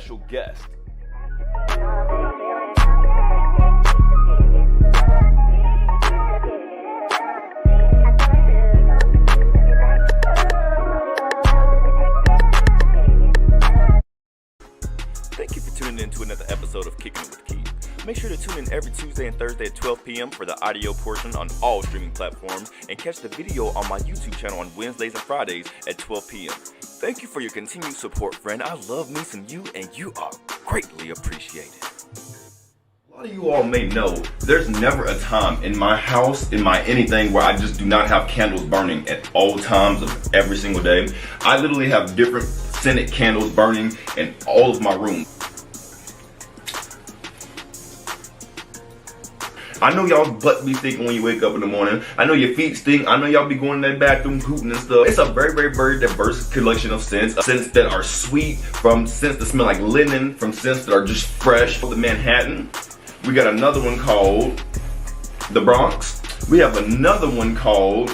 special guest. Thank you for tuning in to another episode of Kicking It with Keith. Make sure to tune in every Tuesday and Thursday at 12 p.m. for the audio portion on all streaming platforms, and catch the video on my YouTube channel on Wednesdays and Fridays at 12 p.m. Thank you for your continued support, friend. I love me some you, and you are greatly appreciated. A lot of you all may know there's never a time in my house, in my anything, where I just do not have candles burning at all times of every single day. I literally have different scented candles burning in all of my rooms. I know y'all butt be stinking when you wake up in the morning. I know your feet stink. I know y'all be going in that bathroom hooting and stuff. It's a very, very, very diverse collection of scents. Scents that are sweet, from scents that smell like linen, from scents that are just fresh. The Manhattan. We got another one called the Bronx. We have another one called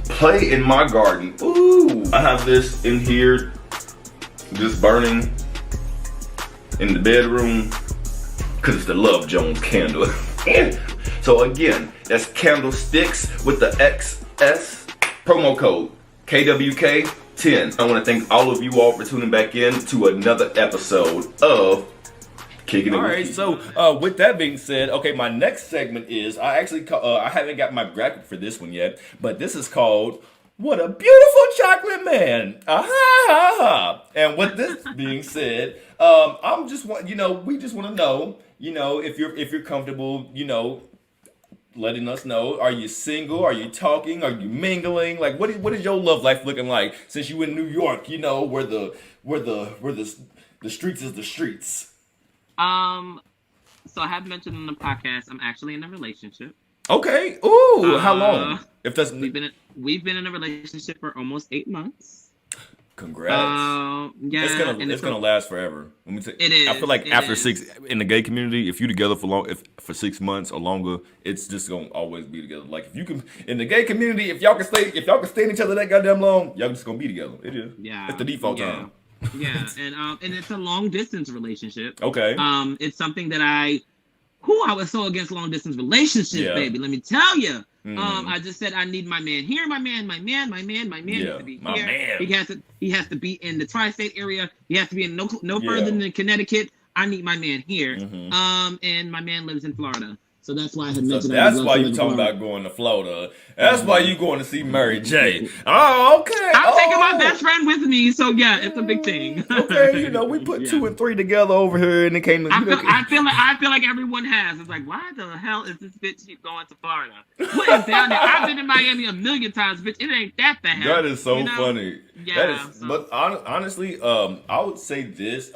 Play in My Garden. Ooh. I have this in here, just burning in the bedroom, because it's the Love Jones candle. So again, that's candlesticks with the XS promo code KWK10. I want to thank all of you all for tuning back in to another episode of Kicking It. All right, so with that being said, okay, my next segment is, I haven't got my graphic for this one yet, but this is called What a Beautiful Chocolate Man. Aha! And with this being said, we just want to know, if you're comfortable, letting us know. Are you single? Are you talking? Are you mingling? Like, what is your love life looking like since you in New York? Where the streets is the streets. So I have mentioned on the podcast, I'm actually in a relationship. Okay. Ooh, how long? If that's we've been in a relationship for almost 8 months. Congrats. Yeah, it's gonna last forever. Let me tell you, it is. I feel like after 6 in the gay community, if you together for 6 months or longer, it's just gonna always be together. Like, if you can in the gay community, if y'all can stay in each other that goddamn long, y'all just gonna be together. It is. Yeah. It's the default time. Yeah, and it's a long distance relationship. Okay. It's something that I was so against long distance relationships, baby. Let me tell you. I just said I need my man here. My man needs to be here. Man. He has to be in the tri-state area. He has to be in no further than Connecticut. I need my man here. And my man lives in Florida. So that's why I had mentioned. So that's why you talking about going to Florida. That's why you going to see Mary J. Oh, okay. I'm taking my best friend with me, so yeah, it's a big thing. Okay, we put 2 and 3 together over here, and it came. I feel like everyone has. It's like, why the hell is this bitch keep going to Florida? What is down there? I've been in Miami a million times, bitch. It ain't that the hell. That is so funny. Yeah. That is. So. But honestly, I would say this.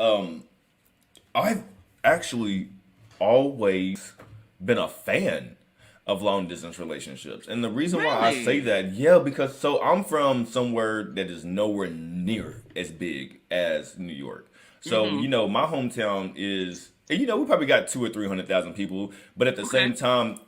I've actually always been a fan of long distance relationships, and the reason why I say that, because I'm from somewhere that is nowhere near as big as New York. So my hometown is, we probably got 200,000 or 300,000 people, but at the same time,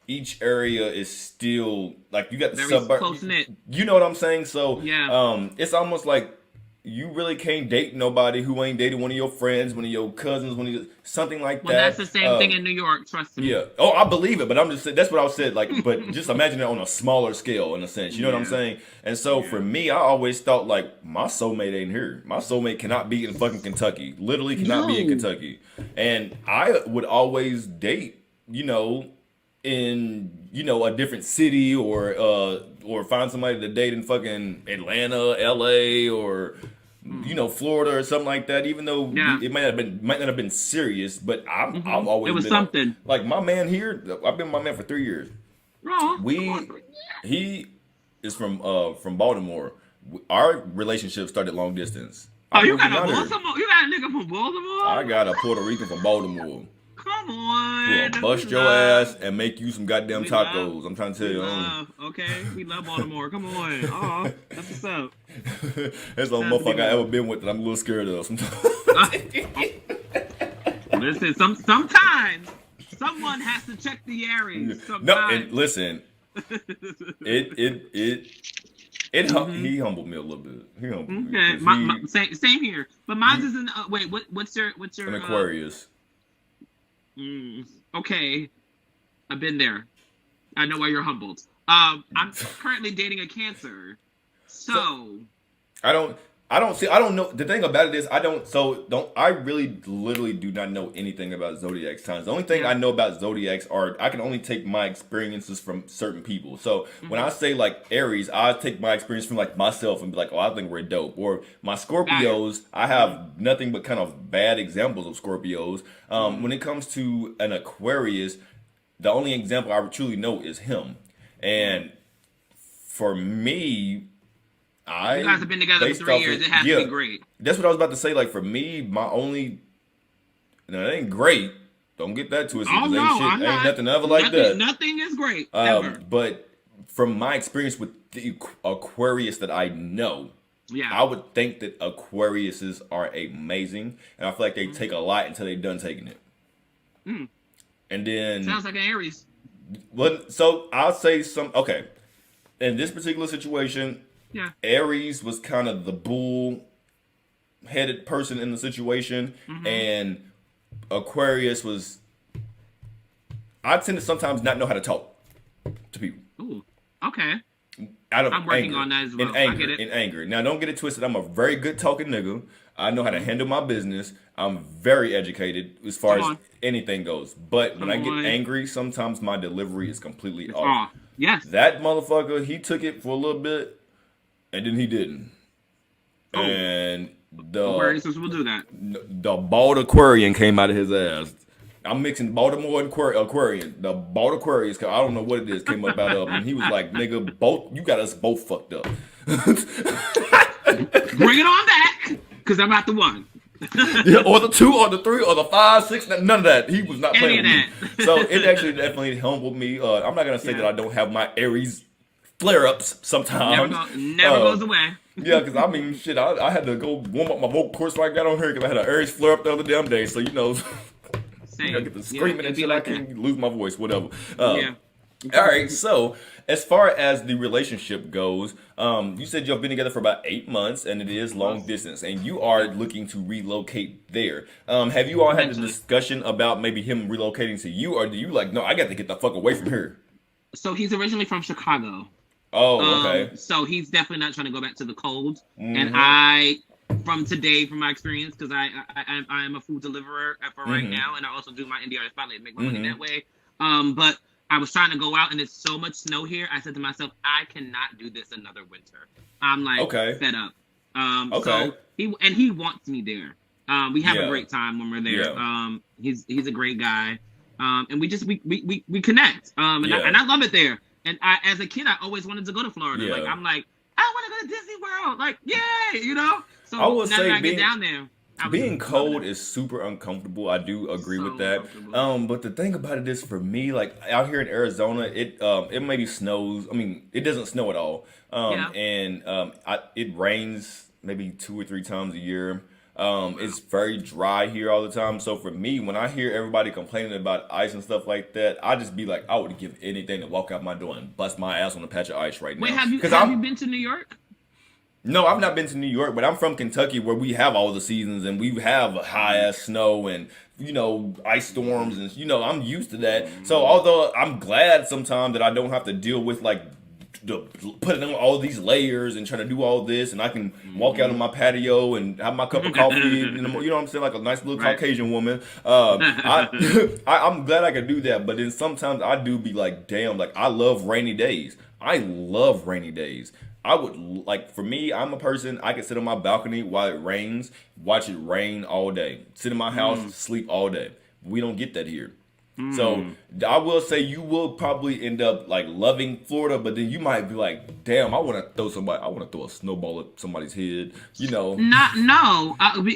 each area is still like, you got the suburbs. Close knit. You know what I'm saying? So yeah. It's almost like you really can't date nobody who ain't dated one of your friends, one of your cousins, something like that. Well, that's the same thing in New York, trust me. Yeah. Oh, I believe it, but I'm just saying, that's what I said. Like, but just imagine it on a smaller scale, in a sense. You know what I'm saying? And so for me, I always thought, like, my soulmate ain't here. My soulmate cannot be in fucking Kentucky. Literally cannot be in Kentucky. And I would always date, in a different city, or find somebody to date in fucking Atlanta, LA, or Florida or something like that. Even though it might not have been serious, but I've always been something. Like, my man here, I've been with my man for 3 years. He is from Baltimore. Our relationship started long distance. Oh, you got a Baltimore? You got a nigga from Baltimore? I got a Puerto Rican from Baltimore. Come on. We'll bust your ass and make you some goddamn tacos. I'm trying to tell you. Okay, we love Baltimore. Come on. Oh, that's what's up. That's the only motherfucker I ever been with that I'm a little scared of sometimes. Listen, sometimes someone has to check the areas. No, and listen, He humbled me a little bit. He humbled me. Same here. But mine is in. Wait, what's your? An Aquarius. Okay, I've been there. I know why you're humbled. I'm currently dating a Cancer, so I don't know. The thing about it is, I really literally do not know anything about zodiac signs. The only thing I know about zodiacs I can only take my experiences from certain people. So when I say like Aries, I take my experience from like myself and be like, oh, I think we're dope. Or my Scorpios, I have nothing but kind of bad examples of Scorpios. When it comes to an Aquarius, the only example I truly know is him. And for me, you guys have been together for 3 years. It has to be great. That's what I was about to say. Like for me, it ain't great. Don't get that twisted. Oh no, ain't nothing ever like that. Nothing is great ever. But from my experience with the Aquarius that I know, I would think that Aquariuses are amazing, and I feel like they take a lot until they're done taking it. And then sounds like an Aries. Well, so I'll say okay. In this particular situation, Aries was kind of the bull-headed person in the situation, and Aquarius was. I tend to sometimes not know how to talk to people. Ooh, okay. I'm working on that as well. I get it. In anger. Now, don't get it twisted. I'm a very good talking nigga. I know how to handle my business. I'm very educated as far as anything goes. But when I get angry, sometimes my delivery is completely off. Yes. That motherfucker, he took it for a little bit, and then he didn't. Oh. And Aquarius will do that. The bald Aquarian came out of his ass. I'm mixing Baltimore and Aquarian. The bald Aquarius, I don't know what it is, came up out of him. And he was like, nigga, you got us both fucked up. Bring it on back, because I'm not the one. Or the 2, or the 3, or the 5, 6, none of that. He was not playing with me. So it actually definitely humbled me. I'm not going to say that I don't have my Aries flare-ups sometimes. Never goes away. Yeah, because I mean, shit, I had to go warm up my vocal cords like I got on here because I had an Aries flare-up the other damn day. So, you know, I get to screaming and shit, like I can't lose my voice, whatever. All right, so as far as the relationship goes, you said you've been together for about 8 months, and it is long distance, and you are looking to relocate there. Have you all had a discussion about maybe him relocating to you, or do you like, no, I got to get the fuck away from here? So he's originally from Chicago. Oh, okay. So he's definitely not trying to go back to the cold, and from my experience, because I am a food deliverer for right now, and I also do my NDR spotlight, make my money that way. But I was trying to go out, and it's so much snow here. I said to myself, I cannot do this another winter. I'm like fed up. So he wants me there. We have a great time when we're there. He's a great guy. And we connect. And I love it there. And as a kid, I always wanted to go to Florida. Like I'm like, I want to go to Disney World. Like, yay, you know. So I will say, I get down there. Being cold is super uncomfortable. I do agree with that. But the thing about it is, for me, like out here in Arizona, it maybe snows. I mean, it doesn't snow at all. And it rains maybe 2 or 3 times a year. It's very dry here all the time. So for me, when I hear everybody complaining about ice and stuff like that, I just be like, I would give anything to walk out my door and bust my ass on a patch of ice right now. Wait, have you been to New York? No, I've not been to New York, but I'm from Kentucky, where we have all the seasons, and we have high ass snow and, you know, ice storms, and, you know, I'm used to that. So although I'm glad sometimes that I don't have to deal with like putting on all these layers and trying to do all this, and I can walk out on my patio and have my cup of coffee, and, you know what I'm saying, like a nice little Caucasian woman. I'm glad I can do that, but then sometimes I do be like, damn, like I love rainy days. I would, like, for me, I'm a person, I can sit on my balcony while it rains, watch it rain all day. Sit in my house, sleep all day. We don't get that here. So I will say you will probably end up, like, loving Florida, but then you might be like, damn, I want to throw a snowball at somebody's head, you know.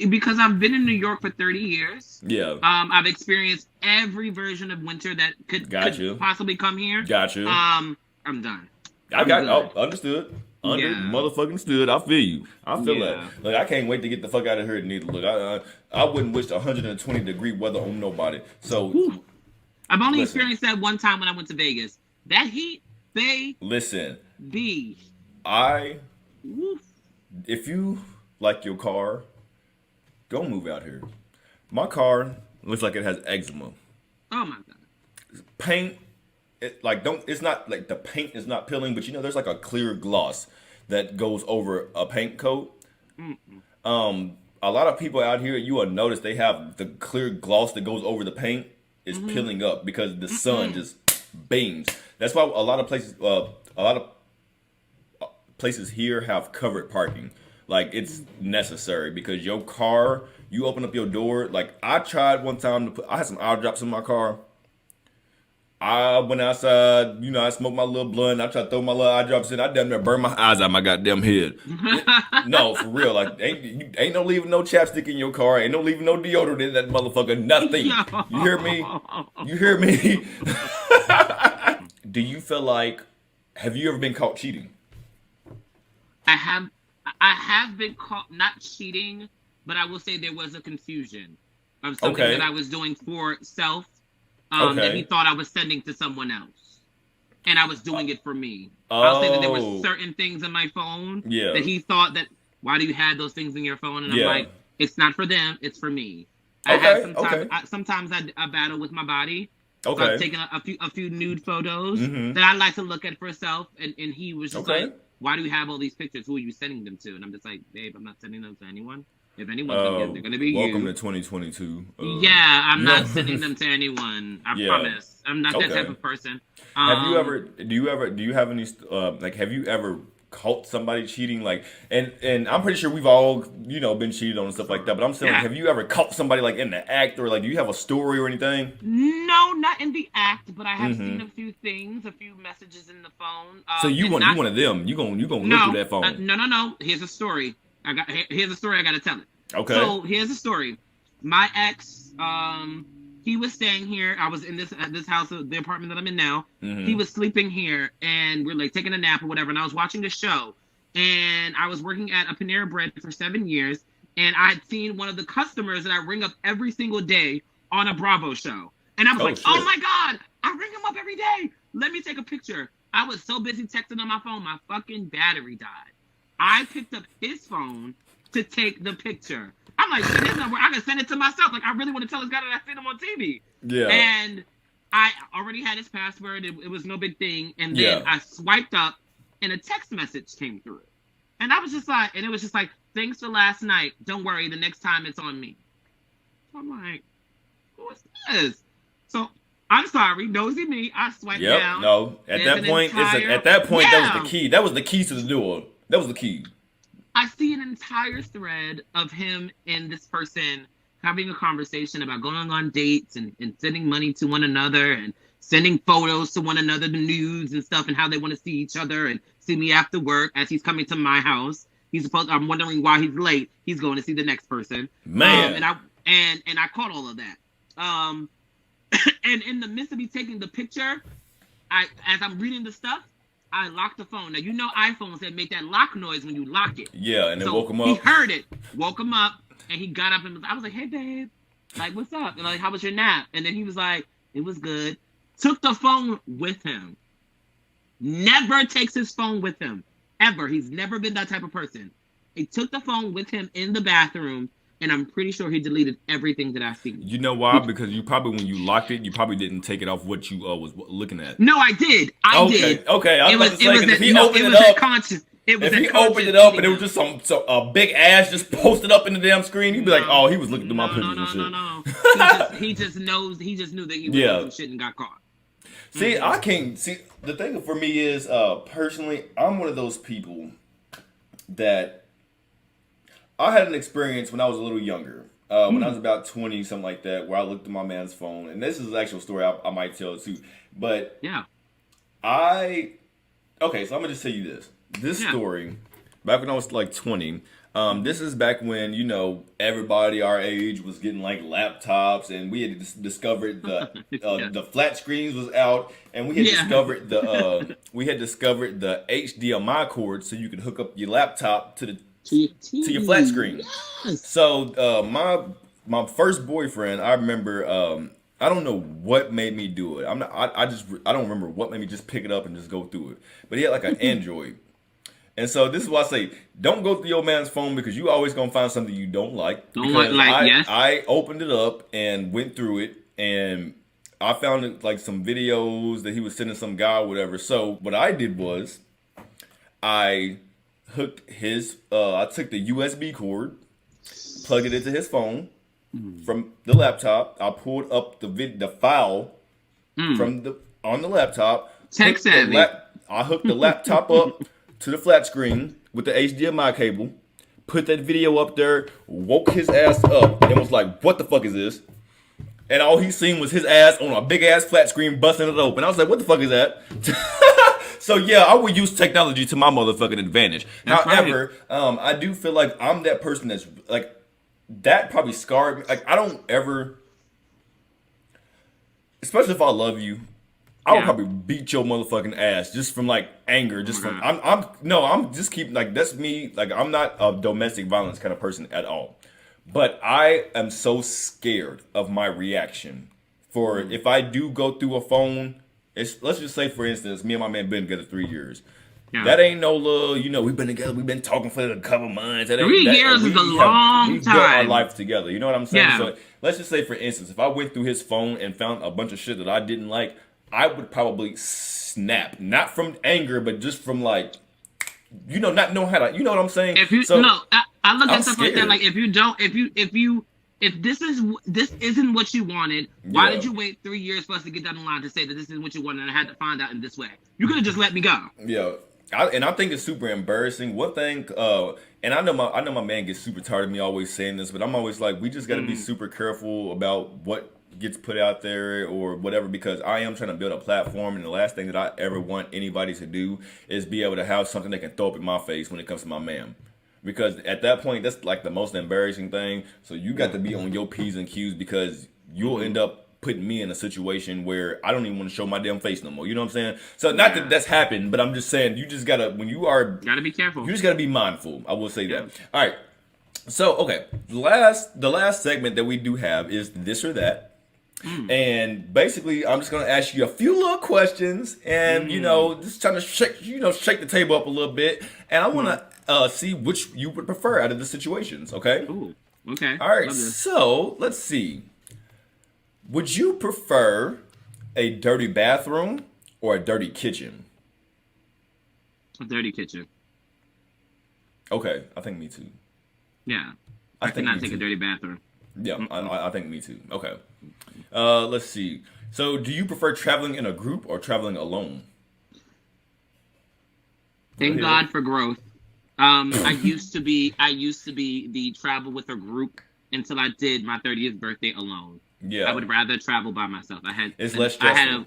Because I've been in New York for 30 years. Yeah. I've experienced every version of winter that could possibly come here. Gotcha. I'm done. Understood. Motherfucking stood. I feel you. I feel that. Like, I can't wait to get the fuck out of here neither. Look, I wouldn't wish 120-degree weather on nobody. So I've only experienced that one time when I went to Vegas. That heat, listen. If you like your car, go move out here. My car looks like it has eczema. Oh my god. Paint, it's not like the paint is not peeling, but there's like a clear gloss that goes over a paint coat. A lot of people out here, you will notice they have the clear gloss that goes over the paint is peeling up because the sun just beams. That's why a lot of places here have covered parking. Like, it's necessary because your car, you open up your door. Like, I tried one time I had some eye drops in my car. I went outside, I smoked my little blunt. I tried to throw my little eye drops in. I damn near burned my eyes out my goddamn head. No, for real. Like, ain't no leaving no chapstick in your car. Ain't no leaving no deodorant in that motherfucker. Nothing. You hear me? You hear me? Do you feel like, have you ever been caught cheating? I have been caught not cheating, but I will say there was a confusion of something that I was doing for self. That he thought I was sending to someone else, and I was doing it for me. I'll say that there were certain things in my phone that he thought that, why do you have those things in your phone? And I'm like, it's not for them, it's for me. Sometimes I battle with my body. So I've taken a few nude photos that I like to look at for self, and he was just like, why do you have all these pictures? Who are you sending them to? And I'm just like, babe, I'm not sending them to anyone. If anyone's going to get them, they're going to be welcome you. to 2022. I'm not sending them to anyone. I promise. I'm not that type of person. Have you ever caught somebody cheating? Like, and I'm pretty sure we've all, been cheated on and stuff like that. But I'm saying, have you ever caught somebody like in the act, or like, do you have a story or anything? No, not in the act, but I have seen a few things, a few messages in the phone. So you one of them? You gonna look through that phone? No. Here's a story. Here's a story. I gotta tell it. Okay. So here's the story. My ex, he was staying here. I was in this house, the apartment that I'm in now. He was sleeping here, and we're like taking a nap or whatever. And I was watching the show, and I was working at a Panera Bread for 7 years, and I had seen one of the customers that I ring up every single day on a Bravo show, and I was like, oh my god, I ring him up every day. Let me take a picture. I was so busy texting on my phone, my fucking battery died. I picked up his phone to take the picture. I'm like, shit, there's nowhere I can send it to myself. Like, I really want to tell this guy that I seen him on TV. Yeah. And I already had his password. It was no big thing. And then I swiped up, and a text message came through. And I was just like, and it was just like, thanks for last night. Don't worry, the next time it's on me. So I'm like, who is this? So I'm sorry, nosy me. I swiped down. No, at that point, that was the key. That was the key to the door. That was the key. I see an entire thread of him and this person having a conversation about going on dates and sending money to one another and sending photos to one another, the news and stuff, and how they want to see each other and see me after work as he's coming to my house. I'm wondering why he's late. He's going to see the next person. Man. And I caught all of that. And in the midst of me taking the picture, as I'm reading the stuff, I locked the phone. Now, iPhones that make that lock noise when you lock it. Yeah, and it woke him up. He heard it, woke him up, and he got up and I was like, hey, babe. Like, what's up? And like, how was your nap? And then he was like, it was good. Took the phone with him. Never takes his phone with him. Ever. He's never been that type of person. He took the phone with him in the bathroom, and I'm pretty sure he deleted everything that I've seen. You know why? Because you probably, when you locked it, you probably didn't take it off what you was looking at. No, I did. I did. Okay. I was about to say, if he opened it up, conscious. If he opened it up and it was just a big ass just posted up in the damn screen, you'd be like, oh, he was looking through my pictures and shit. No. He just knew that he was doing some shit and got caught. See, I can't see. The thing for me is, personally, I'm one of those people that I had an experience when I was a little younger. When I was about 20, something like that, where I looked at my man's phone, and this is an actual story I might tell too. But yeah, so I'm gonna just tell you this. This story, back when I was like 20, this is back when, everybody our age was getting like laptops, and we had discovered the flat screens was out, and we had discovered the HDMI cord, so you could hook up your laptop to your flat screen. Yes. So my first boyfriend, I remember, I don't know what made me do it. I don't remember what made me just pick it up and just go through it. But he had like an Android. And so this is why I say, don't go through your man's phone because you always gonna find something you don't like. I opened it up and went through it, and I found like some videos that he was sending some guy or whatever. So what I did was, I hooked his, I took the USB cord, plugged it into his phone from the laptop. I pulled up the file from on the laptop. Tech savvy. I hooked the laptop up to the flat screen with the HDMI cable, put that video up there, woke his ass up, and was like, what the fuck is this? And all he seen was his ass on a big ass flat screen busting it open. I was like, what the fuck is that? So yeah, I would use technology to my motherfucking advantage. That's However, I do feel like I'm that person that's like, that probably scarred me. Like, I don't ever, especially if I love you, I would probably beat your motherfucking ass just from like anger, just from I'm just keep like, that's me. Like, I'm not a domestic violence kind of person at all, but I am so scared of my reaction for if I do go through a phone. Let's just say, for instance, me and my man been together 3 years. Yeah. That ain't no little, we've been together, we've been talking for a couple months. 3 years is a long time. We've built our life together. You know what I'm saying? Yeah. So let's just say, for instance, if I went through his phone and found a bunch of shit that I didn't like, I would probably snap. Not from anger, but just from like, not know how to, you know what I'm saying? I look at stuff like that. Like, if this isn't what you wanted, why did you wait 3 years for us to get down the line to say that this isn't what you wanted and I had to find out in this way? You could have just let me go. Yeah. I think it's super embarrassing. One thing, and I know my man gets super tired of me always saying this, but I'm always like, we just got to be super careful about what gets put out there or whatever, because I am trying to build a platform, and the last thing that I ever want anybody to do is be able to have something they can throw up in my face when it comes to my man. Because at that point, that's like the most embarrassing thing. So you got to be on your P's and Q's, because you'll end up putting me in a situation where I don't even want to show my damn face no more. You know what I'm saying? So not that that's happened, but I'm just saying, you just gotta, when you are, gotta be careful. You just gotta be mindful. I will say that. All right. So, okay. The last segment that we do have is this or that. And basically, I'm just gonna ask you a few little questions, and just trying to shake the table up a little bit, and I want to see which you would prefer out of the situations. Okay. Ooh. Okay. All right. So let's see. Would you prefer a dirty bathroom or a dirty kitchen? A dirty kitchen. Okay, I think me too. Yeah, I cannot take a dirty bathroom. Yeah, I think me too. Okay. Let's see. So, do you prefer traveling in a group or traveling alone? Thank God for growth. I used to be the travel with a group until I did my 30th birthday alone. Yeah. I would rather travel by myself. It's less stressful.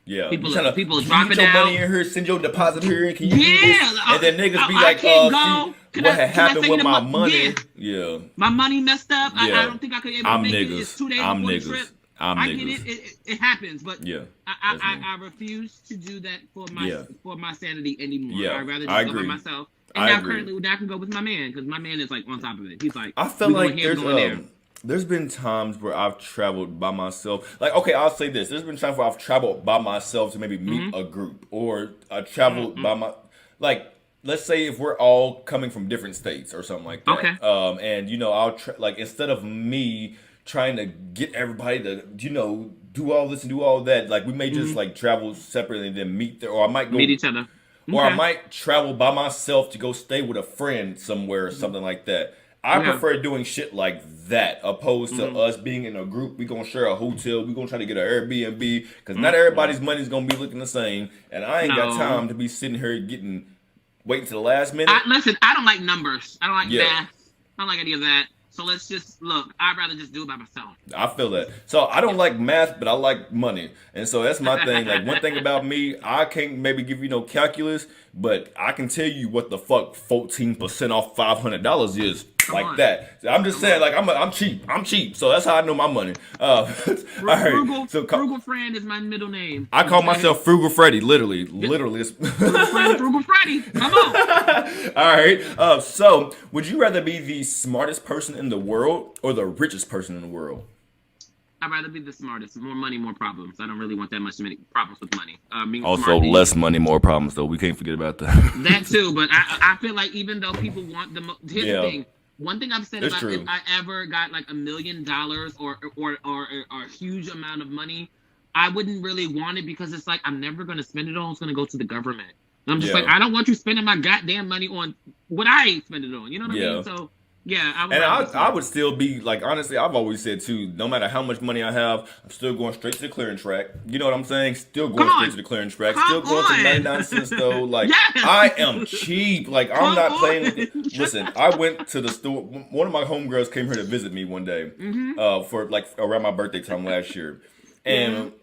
Yeah. People can dropping you get your out. money in here, send your deposit here, can you do this? And then niggas be like, see what had happened with my money? Yeah. My money messed up. Yeah. I don't think I could ever make it. It's 2 days before the trip. I get it. It happens, but I refuse to do that for my sanity anymore. Yeah, I'd rather just go by myself. And currently I can go with my man, because my man is like on top of it. He's like, I feel like there's been times where I've traveled by myself. Like, okay, I'll say this. There's been times where I've traveled by myself to maybe meet a group, or I traveled by my, like, let's say if we're all coming from different states or something like that. Okay. And I'll instead of me trying to get everybody to do all this and do all that, like we may just like travel separately and then meet there, or I might go meet each other, or I might travel by myself to go stay with a friend somewhere or something like that. I prefer doing shit like that opposed to us being in a group. We gonna share a hotel. We gonna try to get an Airbnb, because not everybody's money's gonna be looking the same, and I ain't got time to be sitting here waiting to the last minute. Listen, I don't like numbers. I don't like math. I don't like any of that. So let's just look. I'd rather just do it by myself. I feel that. So I don't like math, but I like money, and so that's my thing. Like, one thing about me, I can't maybe give you no calculus, but I can tell you what the fuck 14% off $500 is. Like that. I'm just saying, like, I'm cheap. I'm cheap. So that's how I know my money. All right. Frugal Friend is my middle name. I call myself Frugal Freddy, literally. Frugal Freddy. Come on. All right. So would you rather be the smartest person in the world or the richest person in the world? I'd rather be the smartest. More money, more problems. I don't really want that much problems with money. Being Also, smart, less money, more problems, though. We can't forget about that. That too, but I feel like even though people want here's the thing. One thing I've said about if I ever got like $1 million or a huge amount of money, I wouldn't really want it because it's like I'm never gonna spend it all. It's gonna go to the government. And I'm just like, I don't want you spending my goddamn money on what I ain't spending it on. You know what I mean? So. Yeah, I would still be like, honestly, I've always said too, no matter how much money I have, I'm still going straight to the clearing track. You know what I'm saying? Still going straight to the clearing track. Still going to 99 cents though. Like, I am cheap. Like, I'm not playing with it. Listen, I went to the store. One of my homegirls came here to visit me one day for like around my birthday time last year. And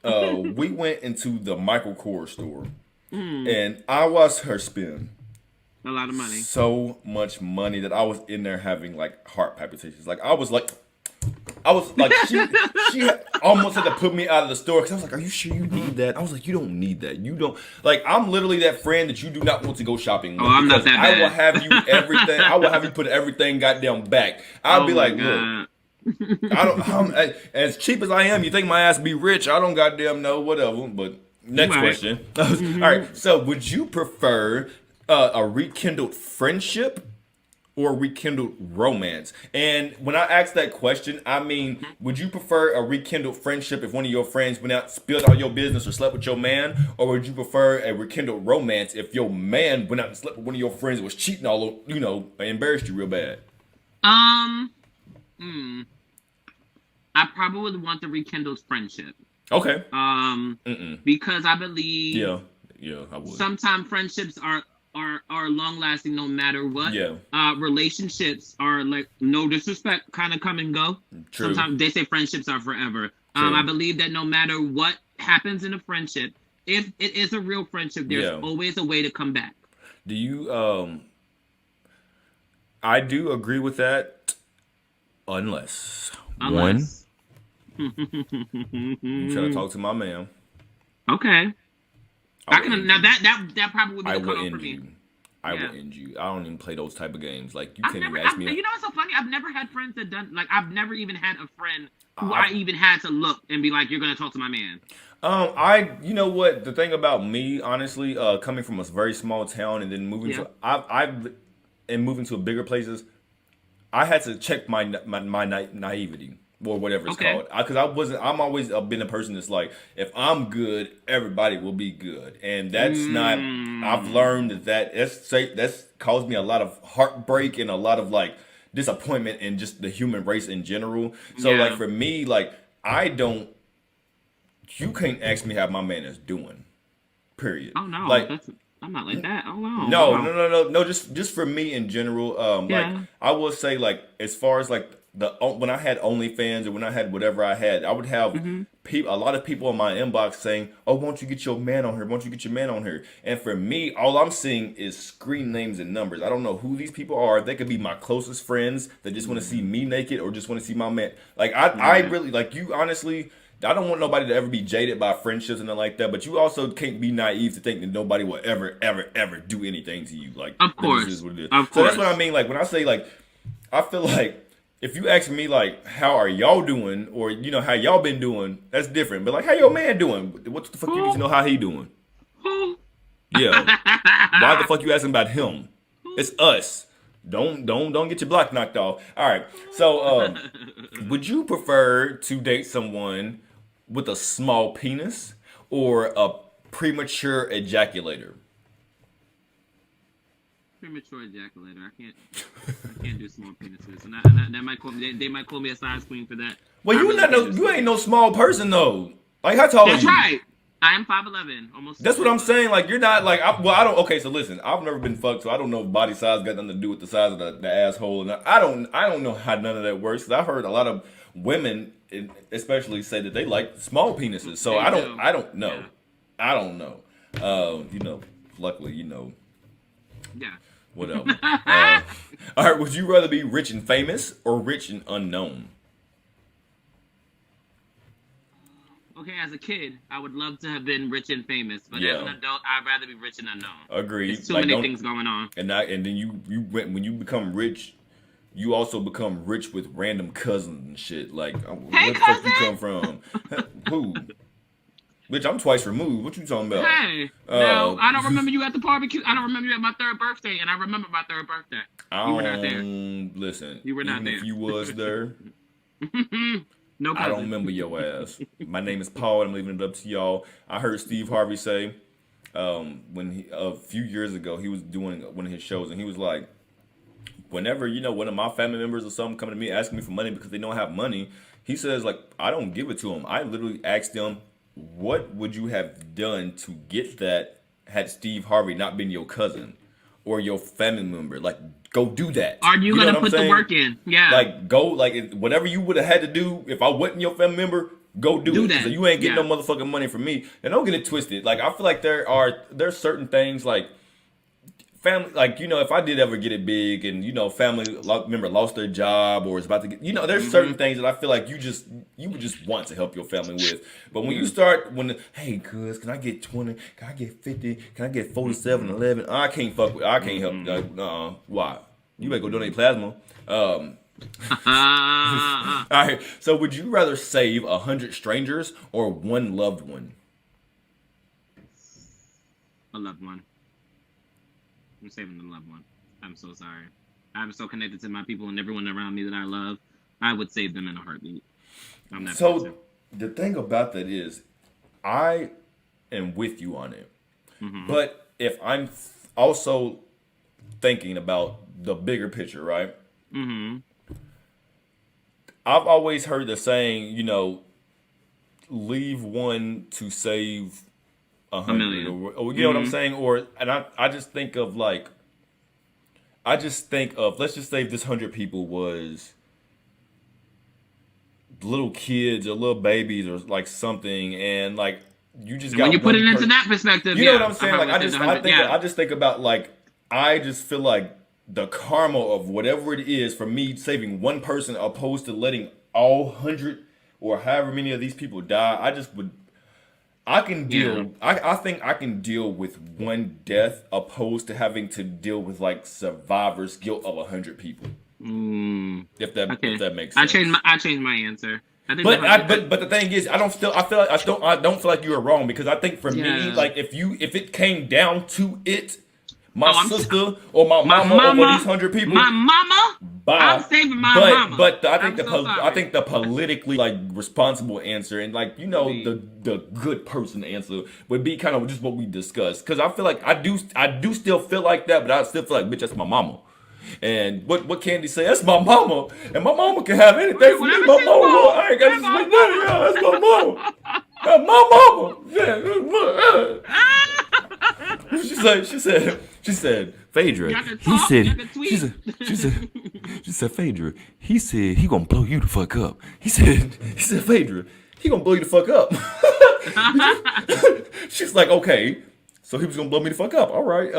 we went into the Michael Kors store. And I watched her spend a lot of money. So much money that I was in there having like heart palpitations. Like I was like she almost had to put me out of the store because I was like, "Are you sure you need that?" I was like, "You don't need that. You don't like." I'm literally that friend that you do not want to go shopping with. Oh, I'm not that bad. I will have you everything. I will have you put everything goddamn back. I'll be like, "Look, I'm as cheap as I am. You think my ass be rich? I don't goddamn know. Whatever." But next question. All right. So, would you prefer a rekindled friendship or rekindled romance? And when I ask that question, I mean, would you prefer a rekindled friendship if one of your friends went out, spilled all your business, or slept with your man? Or would you prefer a rekindled romance if your man went out and slept with one of your friends that was cheating all over, you know, embarrassed you real bad? I probably would want the rekindled friendship. Okay. Because I believe Yeah, I would. Sometimes friendships are long lasting no matter what. Yeah. Relationships are like, no disrespect, kind of come and go. True. Sometimes they say friendships are forever. I believe that no matter what happens in a friendship, if it is a real friendship, there's always a way to come back. Do you I do agree with that unless. One, you try to talk to my man. Okay. That probably would be the cutoff for me. I will end you. I don't even play those type of games. Like, you can't even ask me. You know what's so funny? I've never had friends that done, like, I've never even had a friend who I even had to look and be like, you're going to talk to my man. You know what? The thing about me, honestly, coming from a very small town and then moving moving to bigger places, I had to check my naivety. Or whatever it's called, because I'm always been a person that's like, if I'm good, everybody will be good, and that's not. I've learned that's caused me a lot of heartbreak and a lot of like disappointment in just the human race in general. So like for me, like you can't ask me how my man is doing. Period. Oh no, like. I'm not like that. Oh no. No. Just for me in general. Like I will say, like as far as like when I had OnlyFans or when I had whatever I had, I would have a lot of people in my inbox saying, "Oh, won't you get your man on here? Won't you get your man on here?" And for me, all I'm seeing is screen names and numbers. I don't know who these people are. They could be my closest friends that just want to see me naked or just want to see my man. Like I really like you. Honestly, I don't want nobody to ever be jaded by friendships and nothing like that, but you also can't be naive to think that nobody will ever do anything to you. Like, of course, this is what it is. So that's what I mean. Like when I say like, I feel like if you ask me like, how are y'all doing, or you know how y'all been doing, that's different. But like, how your man doing? What the fuck you need to know how he doing? Yeah. Why the fuck you asking about him? It's us. Don't get your block knocked off. All right. So, would you prefer to date someone with a small penis or a premature ejaculator? Premature ejaculator. I can't do small penises, and that might call me. They might call me a size queen for that. Well, you ain't no small person though. Like how tall are you? That's right. I am 5'11", almost. That's what I'm saying. Like you're not like I don't. Okay, so listen, I've never been fucked, so I don't know if body size got nothing to do with the size of the asshole, and I don't know how none of that works. Cause I've heard a lot of women, especially, say that they like small penises. So I don't know. Yeah. I don't know. You know, luckily, you know. Yeah. Whatever. All right. Would you rather be rich and famous or rich and unknown? Okay, as a kid, I would love to have been rich and famous, but as an adult, I'd rather be rich and unknown. Agreed. There's too many things going on. And then you when you become rich, you also become rich with random cousins and shit. Like, hey, where the fuck you come from? Who? Bitch, I'm twice removed. What you talking about? Hey, no, I don't remember you at the barbecue. I don't remember you at my 3rd birthday, and I remember my 3rd birthday. You were not there. Listen, you were not there. If you was there, no cousin. I don't remember your ass. My name is Paul, and I'm leaving it up to y'all. I heard Steve Harvey say, a few years ago, he was doing one of his shows, and he was like, whenever, one of my family members or something coming to me asking me for money because they don't have money, he says, like, I don't give it to them. I literally ask them, what would you have done to get that had Steve Harvey not been your cousin or your family member? Like, go do that. Are you going to put the work in? Yeah. Like, go, like, whatever you would have had to do if I wasn't your family member, go do it. That. So you ain't getting no motherfucking money from me. And don't get it twisted. Like, I feel like there's certain things, like, family, like, if I did ever get it big and, family member lost their job or is about to get, there's certain things that I feel like you would just want to help your family with. But when you start, hey, cuz, can I get 20? Can I get 50? Can I get 47, 11? I can't help. Why? You better go donate plasma. All right. So would you rather save 100 strangers or one loved one? A loved one. I'm saving the loved one. I'm so sorry. I'm so connected to my people and everyone around me that I love. I would save them in a heartbeat. I'm that person. The thing about that is, I am with you on it. Mm-hmm. But if I'm also thinking about the bigger picture, right? Mm-hmm. I've always heard the saying, leave one to save 100, million. Or you know what I'm saying? I just think of let's just say if this 100 people was little kids or little babies or like something, and like you just got when you put it into that perspective, you know what I'm saying? Like I just think about like I just feel like the karma of whatever it is for me saving one person opposed to letting all 100 or however many of these people die. I can deal. Yeah. I think I can deal with one death opposed to having to deal with like survivor's guilt of 100 people. If that makes sense. I changed my answer. But the thing is, I don't feel like you were wrong, because I think for me, like if it came down to it, my sister or my mama over these 100 people, my mama. I'm saving my mama. But I think the politically like responsible answer and like the good person answer would be kind of just what we discussed. Because I feel like I do still feel like that, but I still feel like, bitch, that's my mama. And what Candy say? That's my mama, and my mama can have anything for me. My mama, I ain't got to spend money. That's my mama. That's my mama. She said, Phaedra. She said, Phaedra. He said he gonna blow you the fuck up. He said, Phaedra, he gonna blow you the fuck up. She's like, okay, so he was gonna blow me the fuck up. All right.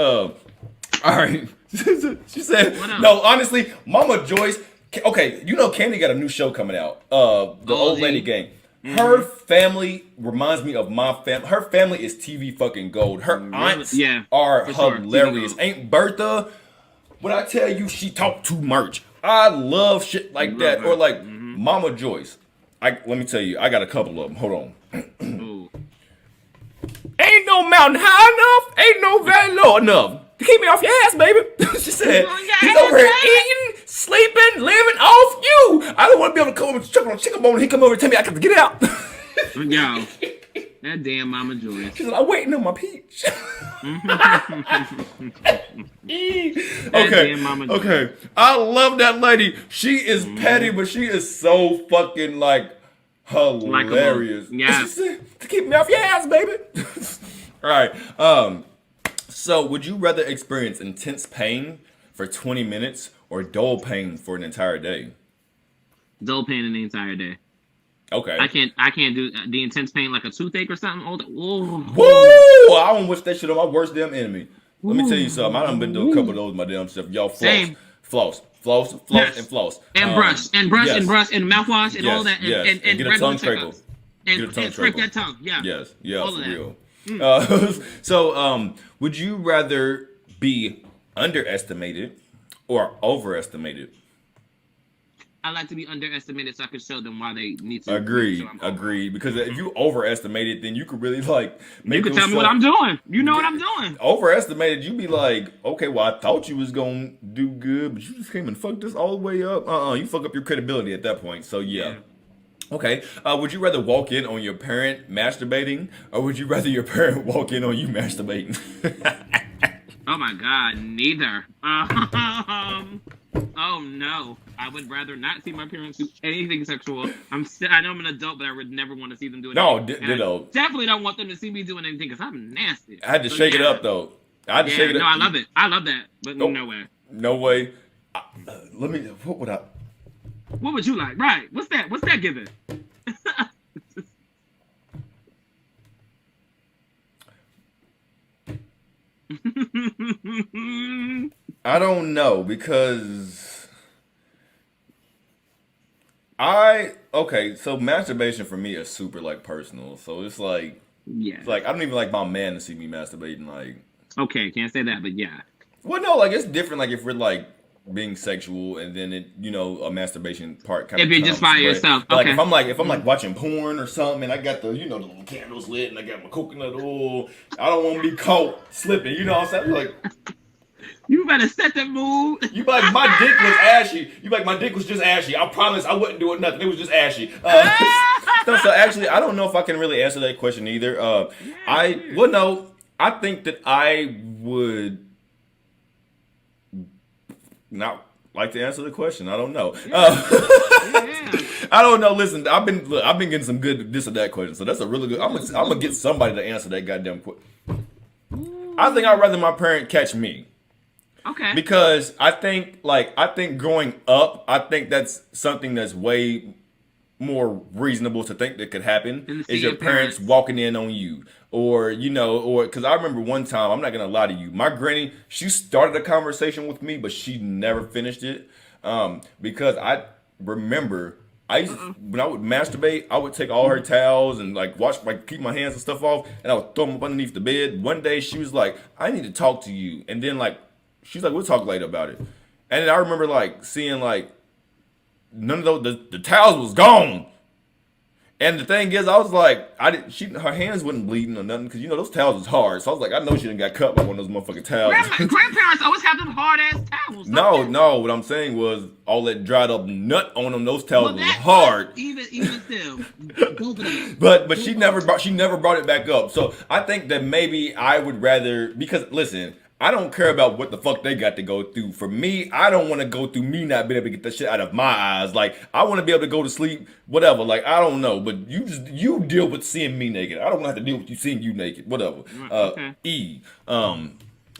She said, no, honestly, Mama Joyce. Okay, Candy got a new show coming out. The Old Lady Gang. Her family reminds me of my family. Her family is TV fucking gold. Her aunts are hilarious. Sure. Ain't Bertha? When I tell you she talk too much, I love shit like that. Or like Mama Joyce. Let me tell you, I got a couple of them. Hold on. Ain't no mountain high enough. Ain't no valley low enough to keep me off your ass, baby. She said, he's over here eating, sleeping, living off you. I don't want to be able to come over and chuck on a chicken bone and he come over and tell me I got to get out. Yo, that damn Mama Joyce. She said, I'm waiting on my peach. Okay. I love that lady. She is petty, but she is so fucking like hilarious. Yeah. She said, to keep me off your ass, baby. All right. So, would you rather experience intense pain for 20 minutes or dull pain for an entire day? Dull pain in the entire day. Okay. I can't do the intense pain like a toothache or something. Woo! I don't wish that shit on my worst damn enemy. Let me tell you something. I done been through a couple of those my damn stuff. Y'all floss, yes. and floss. And brush and mouthwash and all that. And get a tongue scraper. And scrape that tongue. Yeah. Yes. Yeah, all for real. So, would you rather be underestimated or overestimated? I like to be underestimated so I can show them why they need to. Agreed. Because if you overestimate it, then you could really like make. You can tell me what I'm doing. You know what I'm doing. Overestimated, you be like, okay, well, I thought you was gonna do good, but you just came and fucked this all the way up. You fuck up your credibility at that point. So yeah. Okay. Would you rather walk in on your parent masturbating, or would you rather your parent walk in on you masturbating? Oh my God, neither. Oh no, I would rather not see my parents do anything sexual. I know I'm an adult, but I would never want to see them do anything. No, ditto. Definitely don't want them to see me doing anything because I'm nasty. I had to shake it up though. I had to shake it up. No, I love it. I love that, but no way. No way. What would you like? Right? What's that giving? I don't know because so masturbation for me is super like personal. So it's like it's like I don't even like my man to see me masturbating. Like okay, can't say that, but yeah. Well, no, like it's different. Like if we're like being sexual and then it, a masturbation part kind of. If you're just by yourself, okay. Like if I'm like watching porn or something, and I got the the little candles lit and I got my coconut oil, I don't want to be caught slipping. You know what I'm saying? Like. You better set the mood. You like my dick was ashy. You like my dick was just ashy. I promise I wasn't doing nothing. It was just ashy. So actually, I don't know if I can really answer that question either. I think that I would not like to answer the question. I don't know. I don't know. Listen, I've been getting some good this or that question. So that's a really good. I'm gonna get somebody to answer that goddamn question. I think I'd rather my parent catch me. Okay. Because I think growing up, I think that's something that's way more reasonable to think that could happen is your parents walking in on you. Or because I remember one time, I'm not going to lie to you, my granny, she started a conversation with me, but she never finished it. Because I remember when I would masturbate, I would take all her towels and keep my hands and stuff off, and I would throw them up underneath the bed. One day she was like, I need to talk to you. And then she's like, we'll talk later about it. And then I remember seeing none of the towels was gone. And the thing is, I was like, her hands wasn't bleeding or nothing because those towels is hard. So I was like, I know she didn't got cut by one of those motherfucking towels. Grandparents always have them hard ass towels. No. What I'm saying was all that dried up nut on them. Those towels was hard. Even still, but she never brought it back up. So I think that maybe I would rather because listen. I don't care about what the fuck they got to go through. For me, I don't want to go through me not being able to get that shit out of my eyes. I want to be able to go to sleep, whatever. I don't know. But you deal with seeing me naked. I don't want to have to deal with you seeing you naked, whatever. Okay.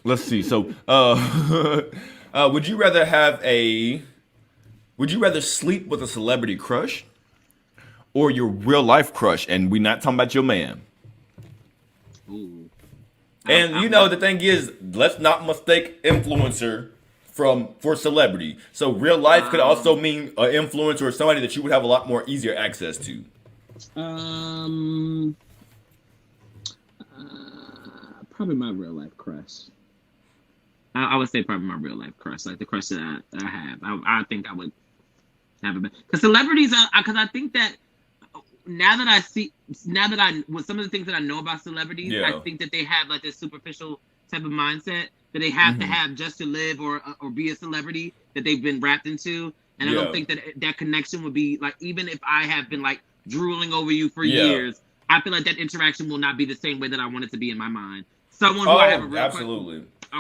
Let's see. So, would you rather sleep with a celebrity crush or your real life crush? And we're not talking about your man. Ooh. And the thing is, let's not mistake influencer for celebrity. So real life could also mean an influencer or somebody that you would have a lot more easier access to. Probably my real life crush. I would say probably my real life crush, like the crush that I have. I think I would have it because celebrities are because I think that. Now that with some of the things that I know about celebrities, I think that they have this superficial type of mindset that they have to have just to live or be a celebrity that they've been wrapped into. And I don't think that connection would be even if I have been drooling over you for years, I feel like that interaction will not be the same way that I want it to be in my mind. Someone who I have a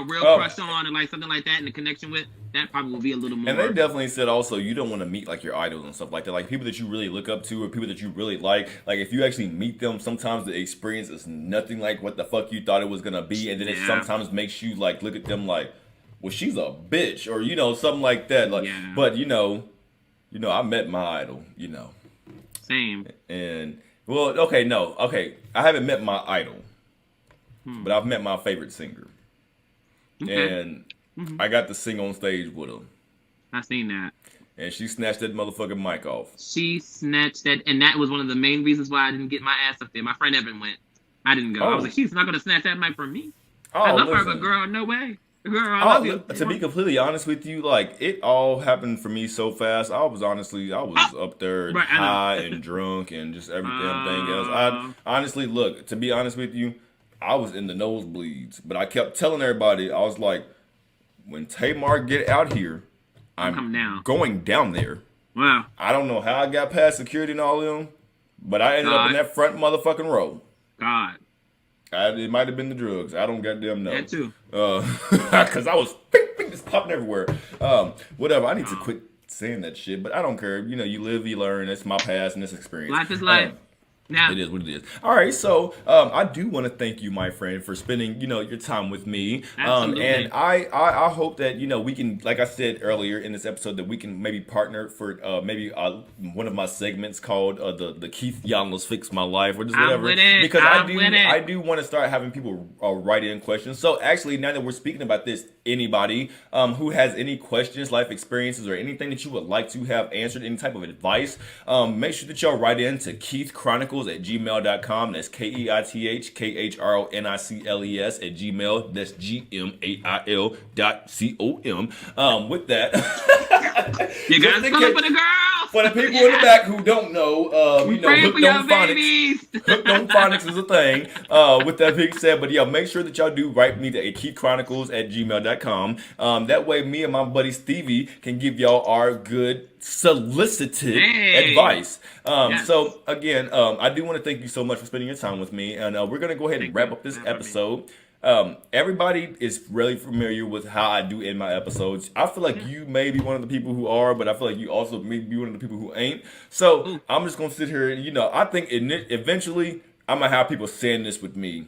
real crush on or something like that and the connection with, that probably will be a little more. And they definitely said also you don't want to meet your idols and stuff like that. People that you really look up to or people that you really like if you actually meet them, sometimes the experience is nothing like what the fuck you thought it was going to be. And then it sometimes makes you look at them well, she's a bitch or, something like that. But, I met my idol, Same. And, I haven't met my idol. But I've met my favorite singer. Okay. And I got to sing on stage with her. I seen that. And she snatched that motherfucking mic off. She snatched that, and that was one of the main reasons why I didn't get my ass up there. My friend Evan went. I didn't go. I was like, she's not going to snatch that mic from me. I love her, but girl, no way. Girl, I love you. To be completely honest with you, like, it all happened for me so fast. I was up there high and drunk and just everything else. I honestly, look, to be honest with you, I was in the nosebleeds, but I kept telling everybody, I was like, when Tamar get out here, I'm going down there. Wow. I don't know how I got past security and all of them, but I ended up in that front motherfucking row. God. It might have been the drugs. I don't goddamn know. That too. Because I was just popping everywhere. Whatever. I need to quit saying that shit, but I don't care. You know, you live, you learn. It's my past and this experience. Life is life. Yeah. It is what it is. All right, so I do want to thank you, my friend, for spending, your time with me. Absolutely. And I hope that, we can, like I said earlier in this episode, that we can maybe partner for maybe one of my segments called the Keith Yanlos Fix My Life or just whatever. Because I do want to start having people write in questions. So actually, now that we're speaking about this, anybody who has any questions, life experiences, or anything that you would like to have answered, any type of advice, make sure that y'all write in to Keith Chronicles at gmail.com. That's KEITHKHRONICLES at gmail. That's GMAIL.com. With that, you gotta spell it for the girls. For the people in the back who don't know, hooked on phonics. Hooked on phonics is a thing. With that being said, but make sure that y'all do write me to Keith Chronicles at gmail.com. That way, me and my buddy Stevie can give y'all our good solicited advice. So again, I do want to thank you so much for spending your time with me, and we're gonna go ahead and wrap up this episode. Everybody is really familiar with how I do end my episodes. I feel like you may be one of the people who are, but I feel like you also may be one of the people who ain't. So I'm just gonna sit here and I think eventually I'm gonna have people saying this with me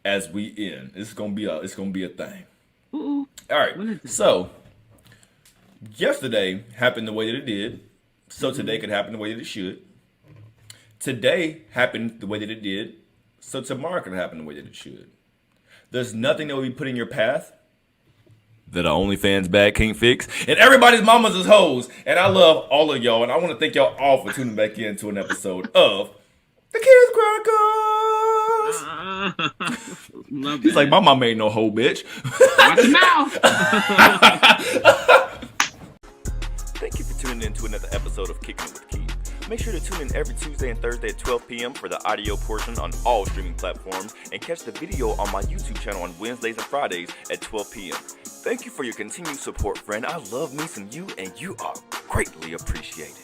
as we end. It's gonna be a thing. All right. So yesterday happened the way that it did, so today could happen the way that it should. Today happened the way that it did, so tomorrow could happen the way that it should. There's nothing that will be put in your path that our OnlyFans bag can't fix. And everybody's mamas is hoes. And I love all of y'all, and I want to thank y'all all for tuning back into an episode of The Kids Chronicles. He's like, my mama ain't no hoe, bitch. Watch your mouth. Thank you for tuning in to another episode of Kicking It with Keith. Make sure to tune in every Tuesday and Thursday at 12 p.m. for the audio portion on all streaming platforms, and catch the video on my YouTube channel on Wednesdays and Fridays at 12 p.m. Thank you for your continued support, friend. I love me some you, and you are greatly appreciated.